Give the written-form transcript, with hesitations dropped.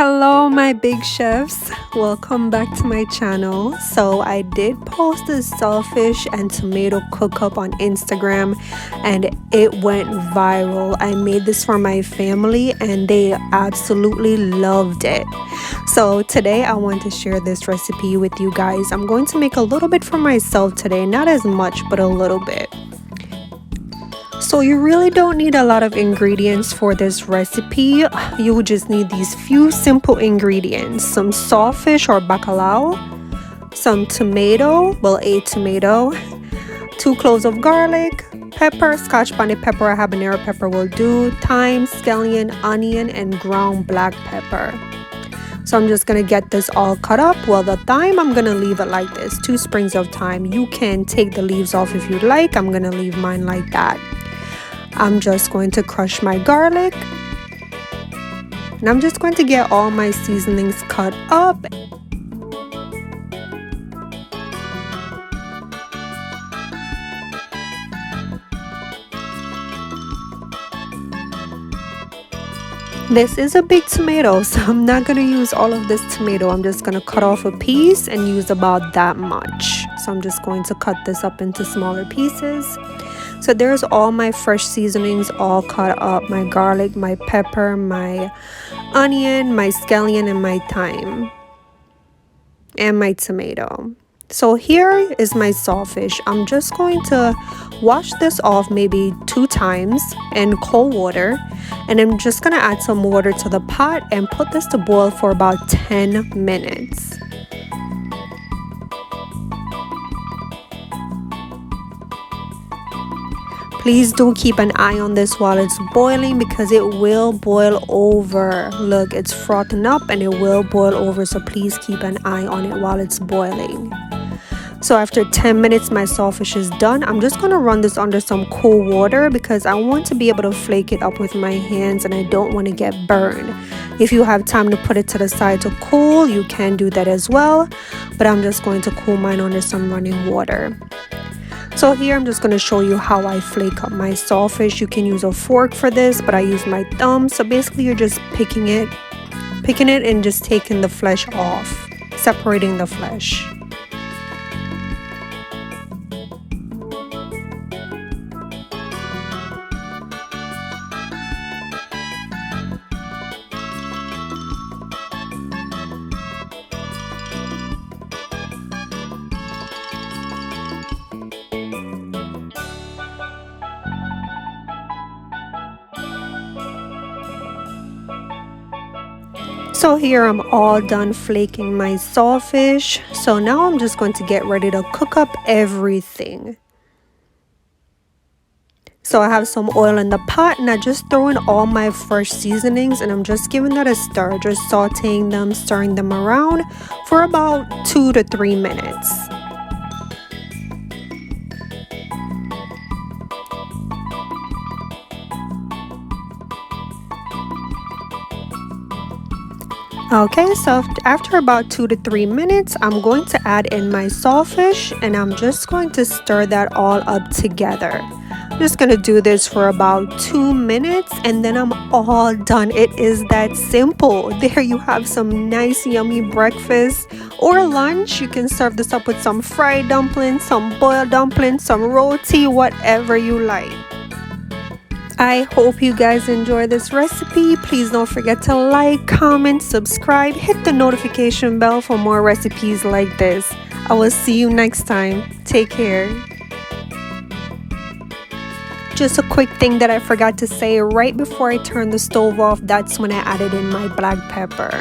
Hello my big chefs, welcome back to my channel. So I did post this saltfish and tomato cook up on Instagram and it went viral. I made this for my family and they absolutely loved it. So today I want to share this recipe with you guys. I'm going to make a little bit for myself today, not as much but a little bit. So you really don't need a lot of ingredients for this recipe. You just need these few simple ingredients: some saltfish or bacalao, some tomato, well, a tomato, 2 cloves of garlic, pepper, scotch bonnet pepper or habanero pepper will do, thyme, scallion, onion, and ground black pepper. So I'm just gonna get this all cut up. Well, the thyme, I'm gonna leave it like this, 2 sprigs of thyme. You can take the leaves off if you'd like. I'm gonna leave mine like that. I'm just going to crush my garlic and I'm just going to get all my seasonings cut up. This is a big tomato, so I'm not going to use all of this tomato. I'm just going to cut off a piece and use about that much. So I'm just going to cut this up into smaller pieces. So there's all my fresh seasonings all cut up: my garlic, my pepper, my onion, my scallion, and my thyme, and my tomato. So here is my saltfish. I'm just going to wash this off maybe 2 times in cold water, and I'm just going to add some water to the pot and put this to boil for about 10 minutes. Please do keep an eye on this while it's boiling because it will boil over. Look, it's frothing up and it will boil over, so please keep an eye on it while it's boiling. So after 10 minutes my saltfish is done. I'm just going to run this under some cool water because I want to be able to flake it up with my hands and I don't want to get burned. If you have time to put it to the side to cool, you can do that as well, but I'm just going to cool mine under some running water. So here I'm just going to show you how I flake up my saltfish. You can use a fork for this, but I use my thumb. So basically you're just picking it and just taking the flesh off, separating the flesh. So here I'm all done flaking my saltfish. So now I'm just going to get ready to cook up everything. So I have some oil in the pot and I just throw in all my fresh seasonings and I'm just giving that a stir, just sauteing them, stirring them around for about 2 to 3 minutes. Okay, so after about 2 to 3 minutes, I'm going to add in my saltfish and I'm just going to stir that all up together. I'm just going to do this for about 2 minutes and then I'm all done. It is that simple. There you have some nice yummy breakfast or lunch. You can serve this up with some fried dumplings, some boiled dumplings, some roti, whatever you like. I hope you guys enjoy this recipe. Please don't forget to like, comment, subscribe, hit the notification bell for more recipes like this. I will see you next time. Take care. Just a quick thing that I forgot to say: right before I turned the stove off, that's when I added in my black pepper.